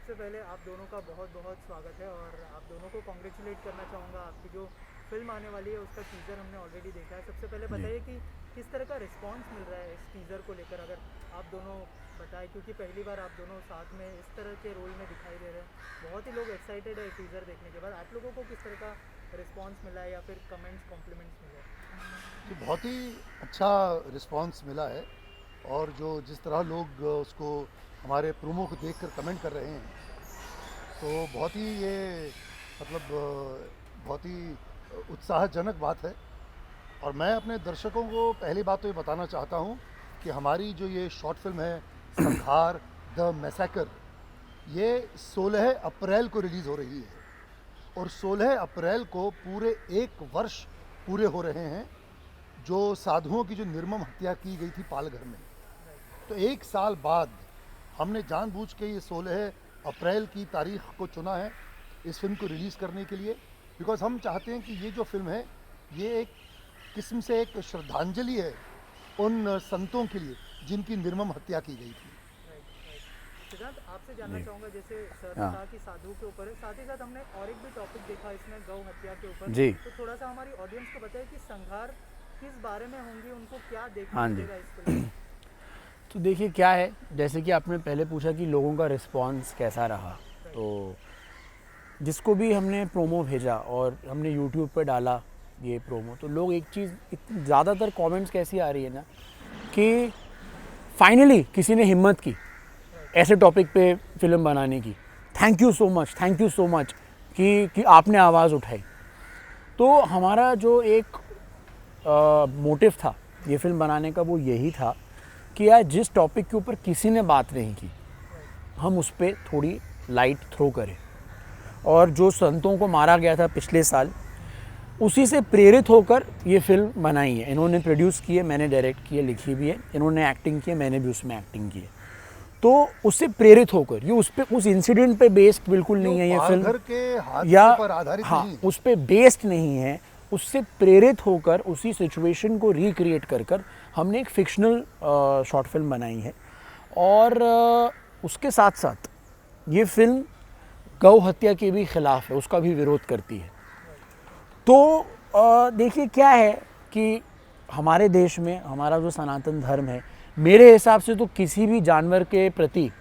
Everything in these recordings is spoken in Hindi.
सबसे पहले आप दोनों का बहुत बहुत स्वागत है और आप दोनों को कॉन्ग्रेचुलेट करना चाहूँगा। आपकी जो फिल्म आने वाली है उसका टीज़र हमने ऑलरेडी देखा है। सबसे पहले जी। बताइए कि किस तरह का रिस्पांस मिल रहा है इस टीज़र को लेकर, अगर आप दोनों बताएं, क्योंकि पहली बार आप दोनों साथ में इस तरह के रोल में दिखाई दे रहे हैं। बहुत ही लोग एक्साइटेड है टीज़र देखने के बाद। आप लोगों को किस तरह का रिस्पॉन्स मिला है या फिर कमेंट्स कॉम्प्लीमेंट्स मिले हैं? जी, बहुत ही अच्छा रिस्पांस मिला है। और जो जिस तरह लोग उसको हमारे प्रोमो को देखकर कमेंट कर रहे हैं, तो बहुत ही ये मतलब बहुत ही उत्साहजनक बात है। और मैं अपने दर्शकों को पहली बात तो ये बताना चाहता हूँ कि हमारी जो ये शॉर्ट फिल्म है संहार द मैसेकर, ये 16 अप्रैल को रिलीज़ हो रही है। और 16 अप्रैल को पूरे 1 वर्ष पूरे हो रहे हैं जो साधुओं की जो निर्मम हत्या की गई थी पालघर में। तो 1 साल बाद हमने जानबूझ के ये 16 अप्रैल की तारीख को चुना है इस फिल्म को रिलीज़ करने के लिए, बिकॉज़ हम चाहते हैं कि ये जो फिल्म है ये एक किस्म से एक श्रद्धांजलि है उन संतों के लिए जिनकी निर्मम हत्या की गई थी। Right, right. सिद्धांत, आपसे जानना जी। चाहूँगा, जैसे सर ने हाँ। कहा कि साधु के ऊपर है, साथ ही साथ हमने और एक भी टॉपिक देखा इसमें, गौ हत्या के ऊपर। जी। तो थोड़ा सा हमारी ऑडियंस को बताइए कि संघार किस बारे में होंगी, उनको क्या देखने हाँ जी। मिलेगा इस फिल्म में? तो देखिए क्या है, जैसे कि आपने पहले पूछा कि लोगों का रिस्पांस कैसा रहा। राइट। तो जिसको भी हमने प्रोमो भेजा और हमने यूट्यूब पे डाला ये प्रोमो, तो लोग एक चीज़, इतनी ज़्यादातर कमेंट्स कैसी आ रही है ना कि फाइनली किसी ने हिम्मत की ऐसे टॉपिक पे फिल्म बनाने की। Thank you so much, thank you so much कि आपने आवाज़ उठाई। तो हमारा जो एक मोटिव था ये फिल्म बनाने का, वो यही था कि यार जिस टॉपिक के ऊपर किसी ने बात नहीं की, हम उस पर थोड़ी लाइट थ्रो करें। और जो संतों को मारा गया था पिछले साल, उसी से प्रेरित होकर ये फिल्म बनाई है। इन्होंने प्रोड्यूस की है, मैंने डायरेक्ट की है, लिखी भी है। इन्होंने एक्टिंग की है, मैंने भी उसमें एक्टिंग की है। तो उससे प्रेरित होकर, ये उस इंसिडेंट पे बेस्ड बिल्कुल नहीं है ये फिल्म, पालघर के या हादसे पर आधारित हाँ, नहीं। उस पे बेस्ड नहीं है। उससे प्रेरित होकर उसी सिचुएशन को रिक्रिएट कर हमने एक फिक्शनल शॉर्ट फिल्म बनाई है। और उसके साथ साथ ये फिल्म गौ हत्या के भी खिलाफ है, उसका भी विरोध करती है। तो देखिए क्या है कि हमारे देश में हमारा जो सनातन धर्म है, मेरे हिसाब से तो किसी भी जानवर के प्रति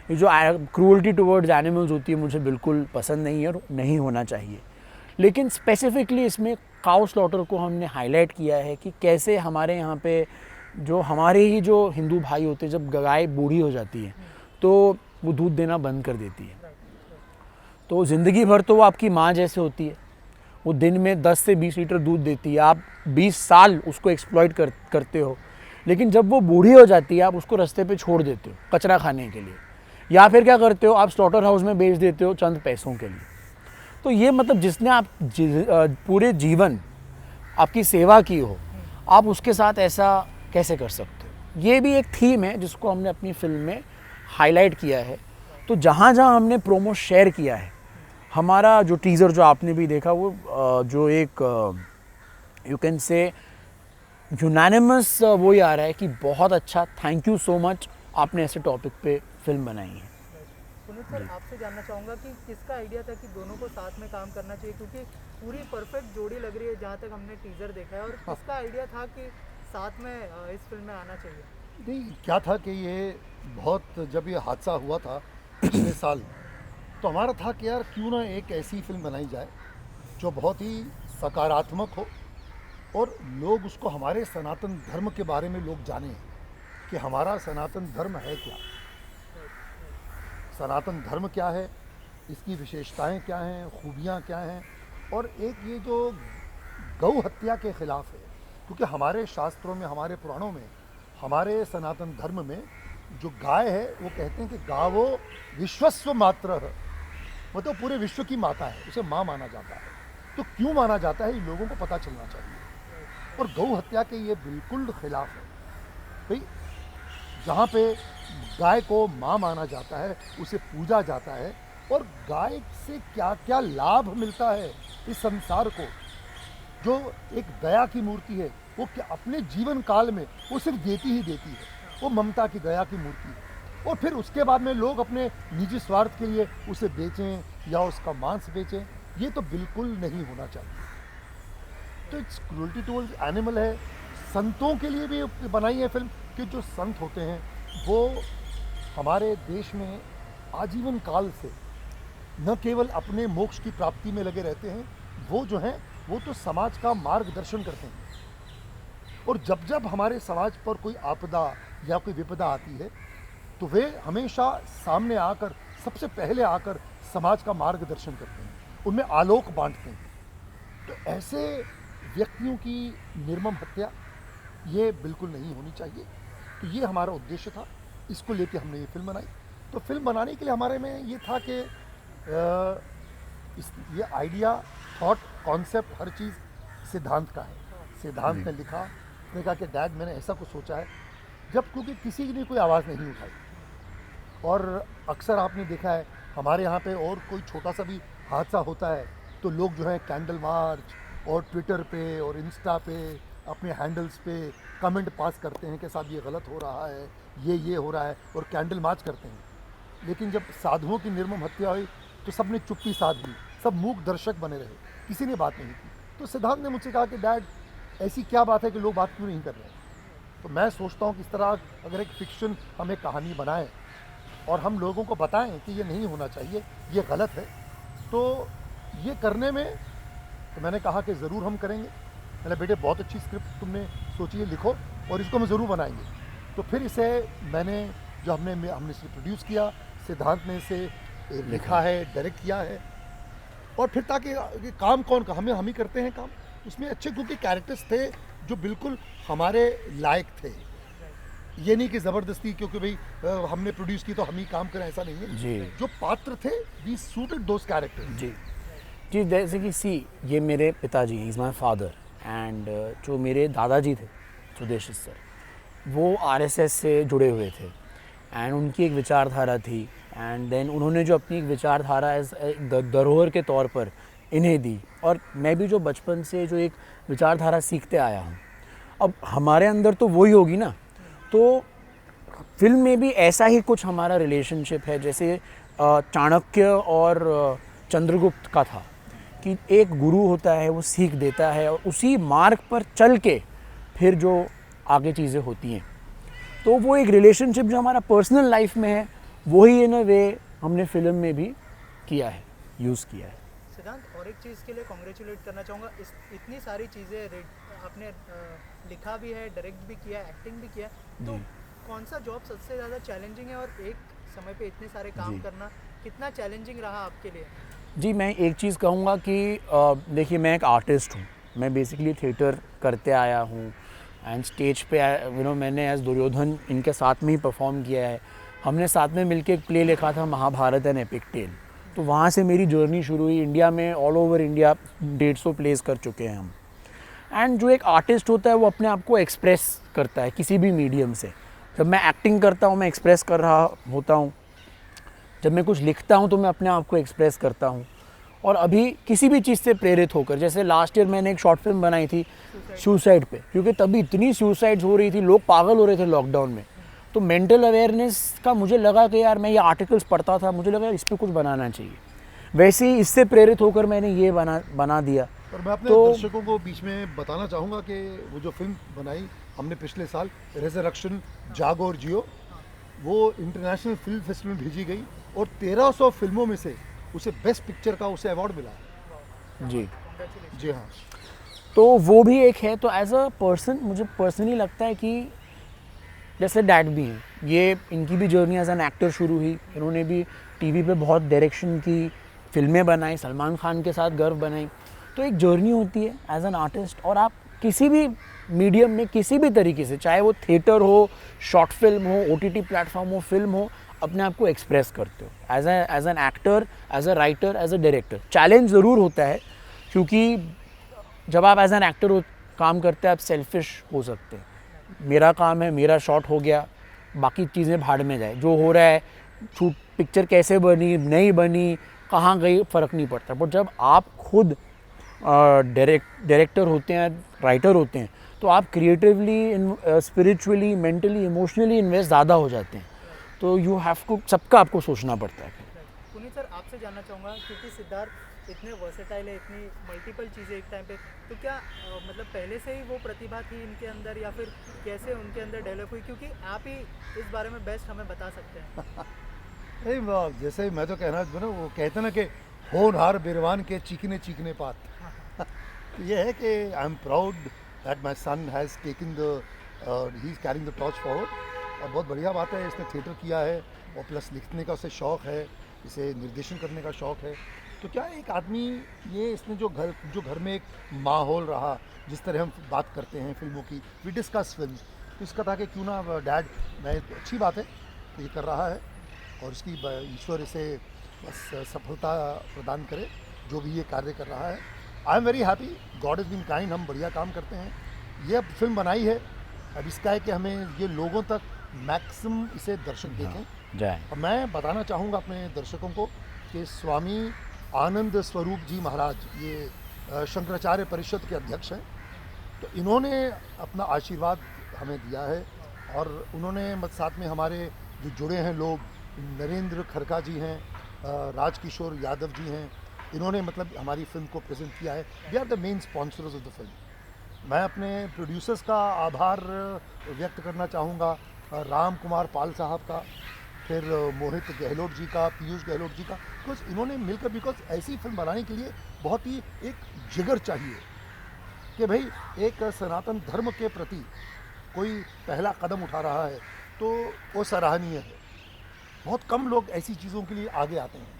ये जो क्रूअल्टी टुवर्ड्स एनिमल्स होती है, मुझे बिल्कुल पसंद नहीं है और नहीं होना चाहिए। लेकिन स्पेसिफिकली इसमें काउ स्लॉटर को हमने हाईलाइट किया है कि कैसे हमारे यहाँ पे जो हमारे ही जो हिंदू भाई होते हैं, जब गाय बूढ़ी हो जाती है तो वो दूध देना बंद कर देती है। Right, right. तो ज़िंदगी भर तो वो आपकी माँ जैसे होती है, वो दिन में 10 से 20 लीटर दूध देती है, आप 20 साल उसको एक्सप्लॉइट करते हो। लेकिन जब वो बूढ़ी हो जाती है, आप उसको रास्ते पे छोड़ देते हो कचरा खाने के लिए, या फिर क्या करते हो, आप स्लॉटर हाउस में बेच देते हो चंद पैसों के लिए। तो ये मतलब जिसने आप पूरे जीवन आपकी सेवा की हो, आप उसके साथ ऐसा कैसे कर सकते हो। ये भी एक थीम है जिसको हमने अपनी फिल्म में हाईलाइट किया है। तो जहाँ जहाँ हमने प्रोमो शेयर किया है, हमारा जो टीज़र जो आपने भी देखा, वो जो एक यू कैन से यूनानिमस वो ही आ रहा है कि बहुत अच्छा, थैंक यू सो मच, आपने ऐसे टॉपिक पे फिल्म बनाई है। राइट। पुनीत सर, आपसे जानना चाहूँगा कि किसका आइडिया था कि दोनों को साथ में काम करना चाहिए, क्योंकि पूरी परफेक्ट जोड़ी लग रही है जहाँ तक हमने टीज़र देखा है। और किसका आइडिया था कि साथ में इस फिल्म में आना चाहिए? नहीं, क्या था कि ये बहुत, जब ये हादसा हुआ था पिछले साल, तो हमारा था कि यार क्यों ना एक ऐसी फिल्म बनाई जाए जो बहुत ही सकारात्मक हो और लोग उसको, हमारे सनातन धर्म के बारे में लोग जानें कि हमारा सनातन धर्म है क्या, सनातन धर्म क्या है, इसकी विशेषताएं क्या हैं, खूबियां क्या हैं। और एक ये जो गौ हत्या के खिलाफ है, क्योंकि हमारे शास्त्रों में, हमारे पुराणों में, हमारे सनातन धर्म में जो गाय है, वो कहते हैं कि गावो विश्वस्व मात्र, मतलब पूरे विश्व की माता है, उसे माँ माना जाता है। तो क्यों माना जाता है, ये लोगों को पता चलना चाहिए। और गौ हत्या के ये बिल्कुल खिलाफ है भाई। जहाँ पे गाय को माँ माना जाता है, उसे पूजा जाता है, और गाय से क्या क्या लाभ मिलता है इस संसार को, जो एक दया की मूर्ति है, वो क्या अपने जीवन काल में वो सिर्फ देती ही देती है, वो ममता की, दया की मूर्ति है। और फिर उसके बाद में लोग अपने निजी स्वार्थ के लिए उसे बेचें या उसका मांस बेचें, ये तो बिल्कुल नहीं होना चाहिए। तो इट्स क्रूअल्टी टुवर्ड्स एनिमल है। संतों के लिए भी बनाई है फिल्म कि जो संत होते हैं वो हमारे देश में आजीवन काल से न केवल अपने मोक्ष की प्राप्ति में लगे रहते हैं, वो जो हैं वो तो समाज का मार्गदर्शन करते हैं। और जब जब हमारे समाज पर कोई आपदा या कोई विपदा आती है तो वे हमेशा सामने आकर, सबसे पहले आकर समाज का मार्गदर्शन करते हैं, उनमें आलोक बांटते हैं। तो ऐसे व्यक्तियों की निर्मम हत्या ये बिल्कुल नहीं होनी चाहिए। तो ये हमारा उद्देश्य था, इसको लेके हमने ये फिल्म बनाई। तो फिल्म बनाने के लिए हमारे में ये था कि ये आइडिया, थॉट, कॉन्सेप्ट, हर चीज़ सिद्धांत का है। सिद्धांत ने लिखा, उसने कहा कि डैड मैंने ऐसा कुछ सोचा है, जब क्योंकि किसी ने कोई आवाज़ नहीं उठाई। और अक्सर आपने देखा है हमारे यहाँ पे और कोई छोटा सा भी हादसा होता है तो लोग जो है कैंडल मार्च और ट्विटर पे और इंस्टा पे अपने हैंडल्स पे कमेंट पास करते हैं कि साहब ये गलत हो रहा है, ये हो रहा है, और कैंडल मार्च करते हैं। लेकिन जब साधुओं की निर्मम हत्या हुई तो सब ने चुप्पी साध ली, सब मूक दर्शक बने रहे, किसी ने बात नहीं की। तो सिद्धांत ने मुझसे कहा कि डैड ऐसी क्या बात है कि लोग बात क्यों नहीं कर रहे हैं। तो मैं सोचता हूँ कि इस तरह अगर एक फिक्शन हम एक कहानी बनाएं और हम लोगों को बताएं कि ये नहीं होना चाहिए, ये गलत है, तो ये करने में तो मैंने कहा कि ज़रूर हम करेंगे। मैंने बेटे बहुत अच्छी स्क्रिप्ट तुमने सोची है, लिखो और इसको हम ज़रूर बनाएंगे। तो फिर इसे मैंने जो हमने इसे प्रोड्यूस किया, सिद्धांत ने इसे लिखा है, डायरेक्ट किया है। और फिर ताकि ये काम कौन का, हम ही करते हैं काम, उसमें अच्छे क्योंकि कैरेक्टर्स थे जो बिल्कुल हमारे लायक थे। ये नहीं कि ज़बरदस्ती क्योंकि भाई हमने प्रोड्यूस की तो हम ही काम करें, ऐसा नहीं है जी। जो पात्र थे वी सूटेड दोज कैरेक्टर्स। जी जी, जैसे कि ये मेरे पिताजी, इज़ माई फादर, एंड जो मेरे दादाजी थे सुदेश सर, वो आरएसएस से जुड़े हुए थे एंड उनकी एक विचारधारा थी। एंड देन उन्होंने जो अपनी एक विचारधारा एज धरोहर के तौर पर इन्हें दी, और मैं भी जो बचपन से जो एक विचारधारा सीखते आया हूँ, अब हमारे अंदर तो वही होगी ना। तो फिल्म में भी ऐसा ही कुछ हमारा रिलेशनशिप है, जैसे चाणक्य और चंद्रगुप्त का था कि एक गुरु होता है, वो सीख देता है और उसी मार्ग पर चल के फिर जो आगे चीज़ें होती हैं। तो वो एक रिलेशनशिप जो हमारा पर्सनल लाइफ में है, वही इन अ वे हमने फिल्म में भी किया है, यूज़ किया है। सिद्धांत, और एक चीज़ के लिए कॉन्ग्रेचुलेट करना चाहूँगा, इतनी सारी चीज़ें आपने लिखा भी है, डायरेक्ट भी किया, एक्टिंग भी किया, तो कौन सा जॉब सबसे ज़्यादा चैलेंजिंग है, और एक समय पे इतने सारे काम करना कितना चैलेंजिंग रहा आपके लिए? जी, मैं एक चीज़ कहूँगा कि देखिए, मैं एक आर्टिस्ट हूँ, मैं बेसिकली थिएटर करते आया हूँ एंड स्टेज पे मैंने एज दुर्योधन इनके साथ में ही परफॉर्म किया है। हमने साथ में मिलके एक प्ले लिखा था, महाभारत एंड एपिक टेल। तो वहाँ से मेरी जर्नी शुरू हुई। इंडिया में ऑल ओवर इंडिया 150 प्लेस कर चुके हैं हम। एंड जो एक आर्टिस्ट होता है वो अपने आप को एक्सप्रेस करता है किसी भी मीडियम से। जब मैं एक्टिंग करता हूँ मैं एक्सप्रेस कर रहा होता हूँ, जब मैं कुछ लिखता हूँ तो मैं अपने आप को एक्सप्रेस करता हूँ। और अभी किसी भी चीज़ से प्रेरित होकर, जैसे लास्ट ईयर मैंने एक शॉर्ट फिल्म बनाई थी सुसाइड पे, क्योंकि तभी इतनी सुसाइड्स हो रही थी, लोग पागल हो रहे थे लॉकडाउन में। तो मेंटल अवेयरनेस का मुझे लगा कि यार, मैं ये आर्टिकल्स पढ़ता था, मुझे लगा यार इस पर कुछ बनाना चाहिए। वैसे ही इससे प्रेरित होकर मैंने ये बना दिया। और मैं अपने दर्शकों को बीच में बताना चाहूँगा कि वो जो फिल्म बनाई हमने पिछले साल, रिजरेक्शन, जागो और जियो, वो इंटरनेशनल फिल्म फेस्टिवल में भेजी गई और 1300 फिल्मों में से उसे बेस्ट पिक्चर का उसे अवार्ड मिला। जी हाँ। तो वो भी एक है। तो एज अ पर्सन मुझे पर्सनली लगता है कि जैसे डैड भी हैं, ये इनकी भी जर्नी एज एन एक्टर शुरू हुई। इन्होंने भी टीवी पे बहुत डायरेक्शन की, फिल्में बनाई, सलमान खान के साथ गर्व बनाई। तो एक जर्नी होती है एज एन आर्टिस्ट, और आप किसी भी मीडियम में किसी भी तरीके से, चाहे वो थिएटर हो, शॉर्ट फिल्म हो, OTT प्लेटफॉर्म हो, फिल्म हो, अपने आप को एक्सप्रेस करते हो as an actor, as a writer, as a director. Challenge ज़रूर होता है, क्योंकि जब आप एज एन एक्टर काम करते हैं आप सेल्फिश हो सकते हैं। मेरा काम है, मेरा शॉट हो गया, बाकी चीज़ें भाड़ में जाए, जो हो रहा है, शूट पिक्चर कैसे बनी, नहीं बनी, कहाँ गई, फ़र्क नहीं पड़ता। बट जब आप खुद डायरेक्टर होते हैं, राइटर होते हैं, तो आप creatively, spiritually, mentally, emotionally invest ज़्यादा हो जाते हैं। तो यू हैव टू, सबका आपको सोचना पड़ता है। पुनीत सर, आपसे जानना चाहूँगा, क्योंकि सिद्धार्थ इतने वर्सेटाइल है, इतनी मल्टीपल चीज़ें एक टाइम पे, तो क्या मतलब पहले से ही वो प्रतिभा थी इनके अंदर, या फिर कैसे उनके अंदर डेवलप हुई? क्योंकि आप ही इस बारे में बेस्ट हमें बता सकते हैं। नहीं जैसे मैं तो कहना ना, वो कहते ना कि होनहार बिरवान के चीखने चीखने पात। तो ये है कि I am proud that my son has taken he is carrying the torch forward. और बहुत बढ़िया बात है, इसने थिएटर किया है और प्लस लिखने का उसे शौक़ है, इसे निर्देशन करने का शौक़ है। तो क्या एक आदमी ये इसने जो घर में एक माहौल रहा, जिस तरह हम बात करते हैं फिल्मों की, वी डिस्कस फिल्म, तो इसका था कि क्यों ना डैड, मैं अच्छी बात है तो ये कर रहा है और इसकी ईश्वर इसे बस सफलता प्रदान करे जो भी ये कार्य कर रहा है। I am very happy, God is been kind, हम बढ़िया काम करते हैं। ये अब फिल्म बनाई है, अब इसका है कि हमें ये लोगों तक मैक्सिमम इसे दर्शक देखें जाए। और मैं बताना चाहूँगा अपने दर्शकों को कि स्वामी आनंद स्वरूप जी महाराज, ये शंकराचार्य परिषद के अध्यक्ष हैं, तो इन्होंने अपना आशीर्वाद हमें दिया है और उन्होंने साथ में हमारे जो जुड़े हैं लोग, नरेंद्र खरका जी हैं, राजकिशोर यादव जी हैं, इन्होंने मतलब हमारी फिल्म को प्रेजेंट किया है। They are the main sponsors of the film. मैं अपने प्रोड्यूसर्स का आभार व्यक्त करना चाहूँगा, राम कुमार पाल साहब का, फिर मोहित गहलोत जी का, पीयूष गहलोत जी का, बिकॉज इन्होंने मिलकर, बिकॉज ऐसी फिल्म बनाने के लिए बहुत ही एक जिगर चाहिए कि भाई एक सनातन धर्म के प्रति कोई पहला कदम उठा रहा है तो वो सराहनीय है। बहुत कम लोग ऐसी चीज़ों के लिए आगे आते हैं।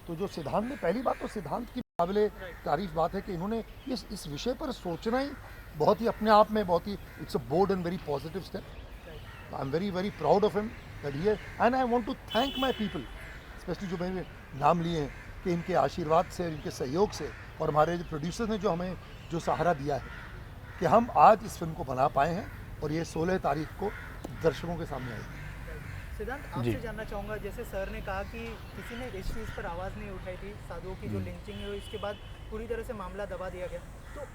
तो जो सिद्धांत ने, पहली बात तो सिद्धांत की काबिले तारीफ बात है कि इन्होंने इस विषय पर सोचना ही बहुत ही अपने आप में बहुत ही, it's a bold and very positive step. I am very very proud of him that he and I want to thank my people, specially जो मैंने नाम लिए हैं, कि इनके आशीर्वाद से, इनके सहयोग से और हमारे जो प्रोड्यूसर्स ने जो हमें जो सहारा दिया है कि हम आज इस फिल्म को बना पाए हैं और ये 16 तारीख को दर्शकों के सामने आएगी। सिद्धांत, आपसे जानना चाहूँगा, जैसे सर ने कहा कि किसी ने इस चीज़ पर आवाज़ नहीं उठाई थी, साधुओं की जो लिंचिंग है इसके बाद पूरी तरह से मामला दबा दिया गया, तो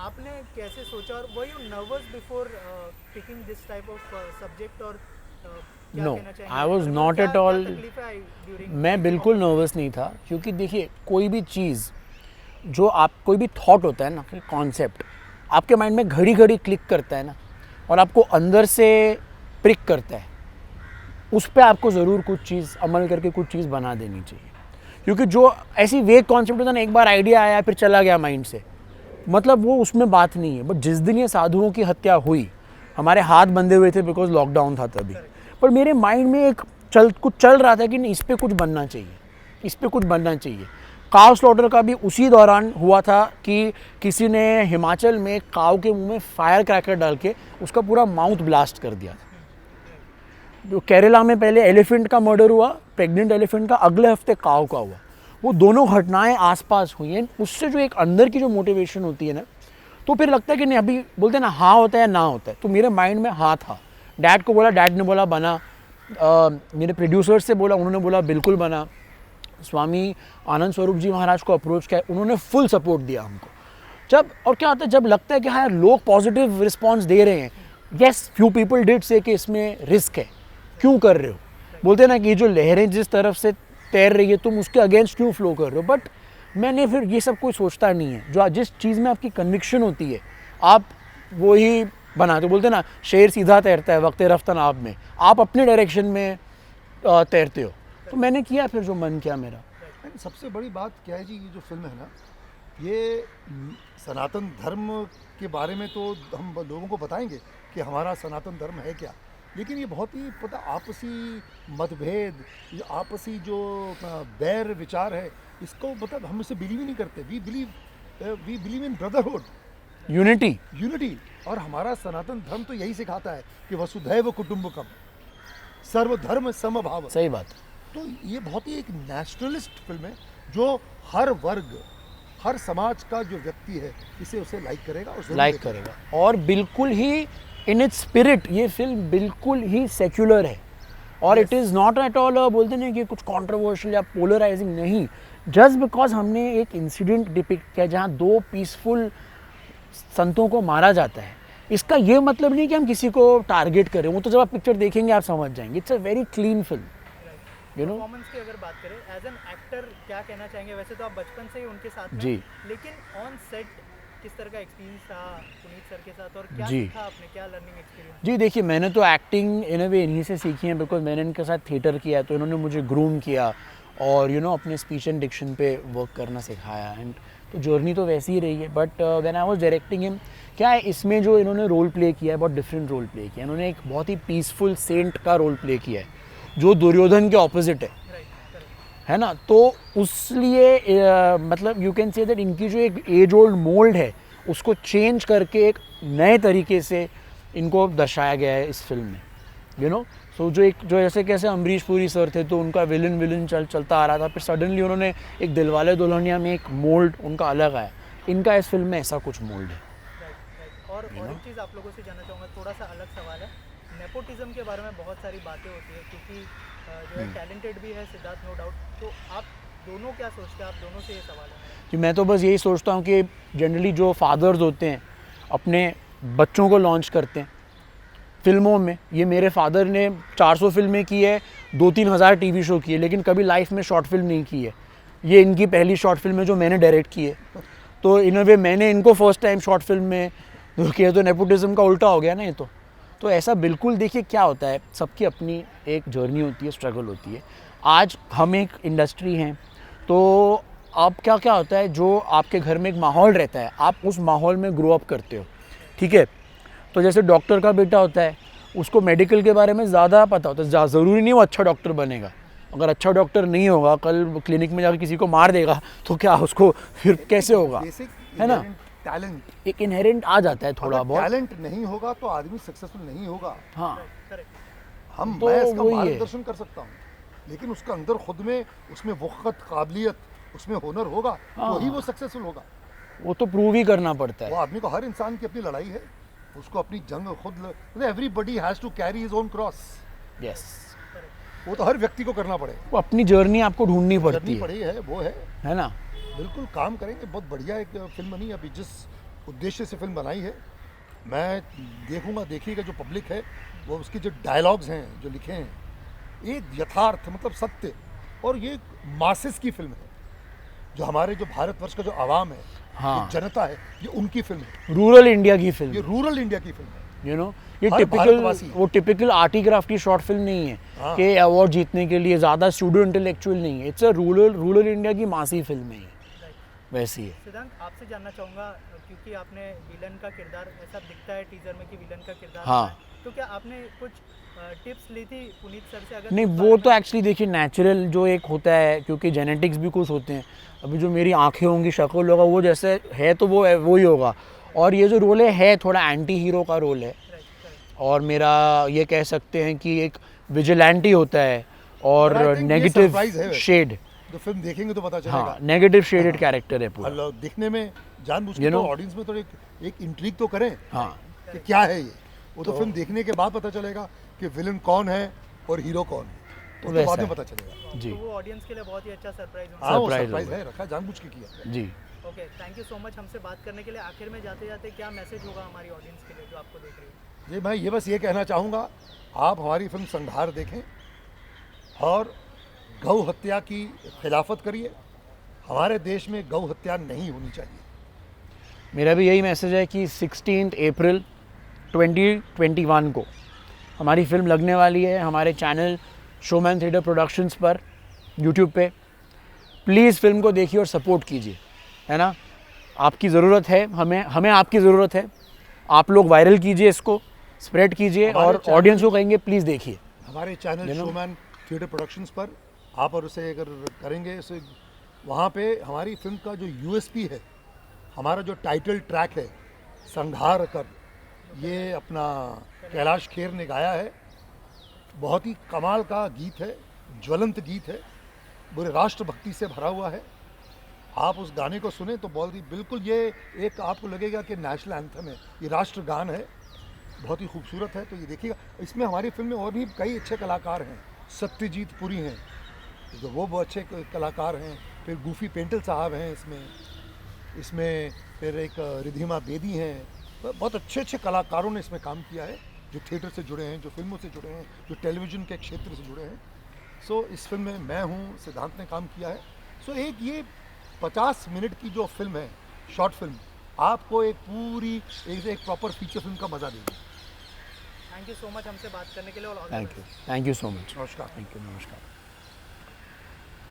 आपने कैसे सोचा और were you nervous before picking this type of subject? और no, I was not at all, मैं बिल्कुल नर्वस नहीं था, क्योंकि देखिए कोई भी चीज़ जो आप, कोई भी थॉट होता है ना, कॉन्सेप्ट आपके माइंड में घड़ी घड़ी क्लिक करता है ना और आपको अंदर से प्रिक करता है, उस पर आपको ज़रूर कुछ चीज़ अमल करके कुछ चीज़ बना देनी चाहिए। क्योंकि जो ऐसी वेग कॉन्सेप्ट होता है ना, एक बार आइडिया आया फिर चला गया माइंड से, मतलब वो उसमें बात नहीं है। बट जिस दिन ये साधुओं की हत्या हुई, हमारे हाथ बंधे हुए थे बिकॉज लॉकडाउन था तभी, पर मेरे माइंड में एक कुछ चल रहा था कि नहीं, इस पर कुछ बनना चाहिए, इस पर कुछ बनना चाहिए। काव स्लॉटर का भी उसी दौरान हुआ था कि किसी ने हिमाचल में काव के मुंह में फायर क्रैकर डाल के उसका पूरा माउथ ब्लास्ट कर दिया था। जो केरला में पहले एलिफेंट का मर्डर हुआ, प्रेग्नेंट एलिफेंट का, अगले हफ्ते काव का हुआ। वो दोनों घटनाएं आसपास हुई हैं। उससे जो एक अंदर की जो मोटिवेशन होती है ना, तो फिर लगता है कि नहीं, अभी बोलते हैं ना हाँ होता है ना होता है, तो मेरे माइंड में हाँ था। डैड को बोला, डैड ने बोला बना, मेरे प्रोड्यूसर्स से बोला, उन्होंने बोला बिल्कुल बना। स्वामी आनंद स्वरूप जी महाराज को अप्रोच किया, उन्होंने फुल सपोर्ट दिया हमको। जब और क्या होता है, जब लगता है कि हाँ यार लोग पॉजिटिव रिस्पॉन्स दे रहे हैं, येस फ्यू पीपल डिड से कि इसमें रिस्क है, क्यों कर रहे हो, बोलते हैं ना कि जो लहरें जिस तरफ से तैर रही है तुम उसके अगेंस्ट क्यों फ्लो कर रहे हो। बट मैंने फिर ये सब कोई सोचता नहीं है, जो जिस चीज़ में आपकी कन्विक्शन होती है आप वो ही बनाते। बोलते हैं ना शेर सीधा तैरता है वक्त रफ्तान आब में, आप अपने डायरेक्शन में तैरते हो। तो मैंने किया फिर जो मन किया मेरा। सबसे बड़ी बात क्या है जी, ये जो फिल्म है ना, ये सनातन धर्म के बारे में तो हम लोगों को बताएंगे कि हमारा सनातन धर्म है क्या, लेकिन ये बहुत ही पता आपसी मतभेद, ये आपसी जो बैर विचार है, इसको मतलब हम इसे बिलीव ही नहीं करते। We believe in brotherhood, unity. और हमारा सनातन धर्म तो यही सिखाता है कि वसुधैव कुटुंबकम, सर्वधर्म समभाव। सही बात। तो ये बहुत ही एक नेशनलिस्ट फिल्म है जो हर वर्ग, हर समाज का जो व्यक्ति है इसे उसे लाइक करेगा और बिल्कुल ही इन इट्स स्पिरिट ये फिल्म बिल्कुल ही सेक्युलर है और it is not at all बोलते नहीं कि कुछ कंट्रोवर्शियल या पोलराइजिंग नहीं। जस्ट बिकॉज हमने एक इंसिडेंट डिपिक्ट किया जहाँ 2 पीसफुल संतों को मारा जाता है, इसका ये मतलब नहीं कि हम किसी को टारगेट करें, वो तो जब आप पिक्चर देखेंगे आप समझ जाएंगे। It's a very clean film, you know. Performance की अगर बात करें एज एन एक्टर क्या कहना चाहेंगे? वैसे तो आप बचपन से ही उनके साथ में, जी। लेकिन ऑन सेट किस तरह का एक्सपीरियंस रहा पुनीत सर के साथ, और क्या जी। सीखा आपने, क्या लर्निंग एक्सपीरियंस? जी देखिए, मैंने तो एक्टिंग इन अ वे इन्हीं से सीखी है, बिकॉज मैंने इनके साथ थिएटर किया है, तो इन्होंने मुझे ग्रूम किया और यू नो अपने स्पीच एंड डिक्शन पे वर्क करना सिखाया। एंड तो जर्नी तो वैसी ही रही है। But when I was directing him, क्या है इसमें जो इन्होंने रोल प्ले किया है, बहुत डिफरेंट रोल प्ले किया है। इन्होंने एक बहुत ही पीसफुल सेंट का रोल प्ले किया है, जो दुर्योधन के ऑपोजिट है, है ना। तो उसलिए मतलब यू कैन से दैट इनकी जो एक एज ओल्ड मोल्ड है उसको चेंज करके एक नए तरीके से इनको दर्शाया गया है इस फिल्म में, यू नो। सो जो ऐसे कैसे अमरीश पुरी सर थे तो उनका विलन चलता आ रहा था, फिर सडनली उन्होंने एक दिलवाले दुल्हनिया में एक मोल्ड उनका अलग आया। इनका इस फिल्म में ऐसा कुछ मोल्ड है। और एक चीज़ आप लोगों से जानना चाहूँगा, थोड़ा सा अलग सवाल है। नेपोटिज्म के बारे में बहुत सारी बातें होती है, क्योंकि जो है टैलेंटेड भी है सिद्धार्थ, नो डाउट। तो आप दोनों क्या सोचते हैं? आप दोनों से ये सवाल है मेरा। कि मैं तो बस यही सोचता हूँ कि जनरली जो फादर्स होते हैं अपने बच्चों को लॉन्च करते हैं फिल्मों में। ये मेरे फादर ने 400 फिल्में की है, 2-3 हज़ार टीवी शो किए, लेकिन कभी लाइफ में शॉर्ट फिल्म नहीं की है। ये इनकी पहली शॉर्ट फिल्म है जो मैंने डायरेक्ट की है। तो इन अ वे मैंने इनको फर्स्ट टाइम शॉर्ट फिल्म में किया, तो नेपोटिज्म का उल्टा हो गया ना ये तो ऐसा बिल्कुल। देखिए क्या होता है, सबकी अपनी एक जर्नी होती है, स्ट्रगल होती है। आज हम एक इंडस्ट्री हैं, तो अब क्या क्या होता है, जो आपके घर में एक माहौल रहता है, आप उस माहौल में ग्रो अप करते हो, ठीक है। तो जैसे डॉक्टर का बेटा होता है, उसको मेडिकल के बारे में ज़्यादा पता होता है, ज़रूरी नहीं वो अच्छा डॉक्टर बनेगा। अगर अच्छा डॉक्टर नहीं होगा, कल क्लिनिक में जाकर किसी को मार देगा तो क्या उसको फिर कैसे होगा, है ना। टैलेंट एक इनहेरेंट आ जाता है थोड़ा बहुत। टैलेंट नहीं होगा तो आदमी सक्सेसफुल नहीं होगा। हाँ, हम तो मैं इसका वही है। मार्गदर्शन कर सकता हूँ, लेकिन उसका अंदर खुद में उसमें वक़्त, काबिलियत, उसमें हुनर होगा, हाँ। वही वो सक्सेसफुल होगा। वो तो प्रूव ही करना पड़ता वो है। आदमी को, हर इंसान की अपनी लड़ाई है, उसको अपनी जंग खुद, everybody has to carry his own cross. Yes, वो तो हर व्यक्ति को करना पड़े, वो अपनी जर्नी आपको ढूंढनी पड़ती करनी है, पड़ी है, वो है ना। बिल्कुल काम करेंगे। बहुत बढ़िया एक फिल्म बनी है। अभी जिस उद्देश्य से फिल्म बनाई है, मैं देखूंगा, देखिएगा जो पब्लिक है वो, उसके जो डायलॉग्स हैं जो लिखे हैं, एक यथार्थ मतलब सत्य, और ये मासेस की फिल्म है। जो हमारे जो भारतवर्ष का जो आवाम है, हाँ। जो जनता है, ये उनकी फिल्म है। रूरल इंडिया की फिल्म, ये रूरल इंडिया की फिल्म है। You know. ये हर टिपिकल, भारतवासी। वो टिपिकल आर्टिक्राफ्ट की शॉर्ट फिल्म नहीं है हाँ। कि अवार्ड जीतने के लिए ज़्यादा स्टूडियो इंटेलेक्चुअल नहीं है। इट्स अ रूरल इंडिया की मासी फिल्म है ये, वैसी है। सिद्धांत, आपसे जानना चाहूँगा, क्योंकि आपने विलन का किरदार, ऐसा दिखता है टीजर में कि विलन का किरदार हाँ। है, तो क्या आपने कुछ टिप्स ली थी पुनीत सर से? अगर नहीं, उस वो बारे तो में- एक्चुअली देखिए नेचुरल जो एक होता है, क्योंकि जेनेटिक्स भी कुछ होते हैं। अभी जो मेरी आंखें होंगी, शक्ल होगा, वो जैसे है तो वो ही होगा। और ये जो रोल है थोड़ा एंटी हीरो का रोल है, Right. और मेरा ये कह सकते हैं कि एक विजिलेंटी होता है और But I think ये नेगेटिव surprise है। शेड, जो फिल्म देखेंगे तो पता हाँ, चलेगा। नेगेटिव शेडेड कैरेक्टर है पूरा। और दिखने में जानबूझ के You तो know? ऑडियंस में तो एक इंट्रीग तो करें हाँ, कि क्या है ये। वो तो फिल्म देखने के बाद पता चलेगा कि विलन कौन है और हीरो कौन है, तो वैसा बाद में है। पता चलेगा। जी तो वो ऑडियंस के लिए बहुत ही अच्छा सरप्राइज होगा। हाँ, वो Surprise सरप्राइज होगा। है, रखा जानबूझ के किया। जी। Okay, thank you so much हमसे बात करने के लिए। आखिर में जाते जाते क्या मैसेज होगा हमारी ऑडियंस के लिए जो आपको देख रही है? जी, मैं ये बस ये कहना चाहूँगा, आप हमारी फिल्म संघार देखें और गौ हत्या की खिलाफत करिए। हमारे देश में गौ हत्या नहीं होनी चाहिए। मेरा भी यही मैसेज है कि 16 अप्रैल 2021 को हमारी फिल्म लगने वाली है हमारे चैनल शोमैन थिएटर प्रोडक्शंस पर यूट्यूब पे। प्लीज़ फिल्म को देखिए और सपोर्ट कीजिए, है ना। आपकी ज़रूरत है, हमें आपकी ज़रूरत है। आप लोग वायरल कीजिए, इसको स्प्रेड कीजिए, हमारे और चैनल- ऑडियंस को कहेंगे प्लीज़ देखिए। हमारे channel You know? Showman theatre productions पर आप और उसे अगर करेंगे, उसे वहाँ पे हमारी फिल्म का जो यूएसपी है, हमारा जो टाइटल ट्रैक है संघार कर, ये अपना कैलाश खेर ने गाया है। बहुत ही कमाल का गीत है, ज्वलंत गीत है, पूरे राष्ट्रभक्ति से भरा हुआ है। आप उस गाने को सुने तो बहुत ही बिल्कुल ये एक आपको लगेगा कि नेशनल एंथम है, ये राष्ट्रगान है, बहुत ही खूबसूरत है। तो ये देखिएगा। इसमें हमारी फिल्म में और भी कई अच्छे कलाकार हैं। सत्यजीत पुरी हैं, तो वो अच्छे कलाकार हैं। फिर गूफी पेंटल साहब हैं इसमें फिर एक रिधिमा बेदी हैं, बहुत अच्छे अच्छे कलाकारों ने इसमें काम किया है, जो थिएटर से जुड़े हैं, जो फिल्मों से जुड़े हैं, जो टेलीविज़न के क्षेत्र से जुड़े हैं। सो इस फिल्म में मैं हूँ, सिद्धांत ने काम किया है। सो एक ये 50 मिनट की जो फिल्म है, शॉर्ट फिल्म, आपको एक पूरी एक प्रॉपर फीचर फिल्म का मज़ा देगी। थैंक यू सो मच हमसे बात करने के लिए और all the best. Thank you so much. नमस्कार। थैंक यू, नमस्कार।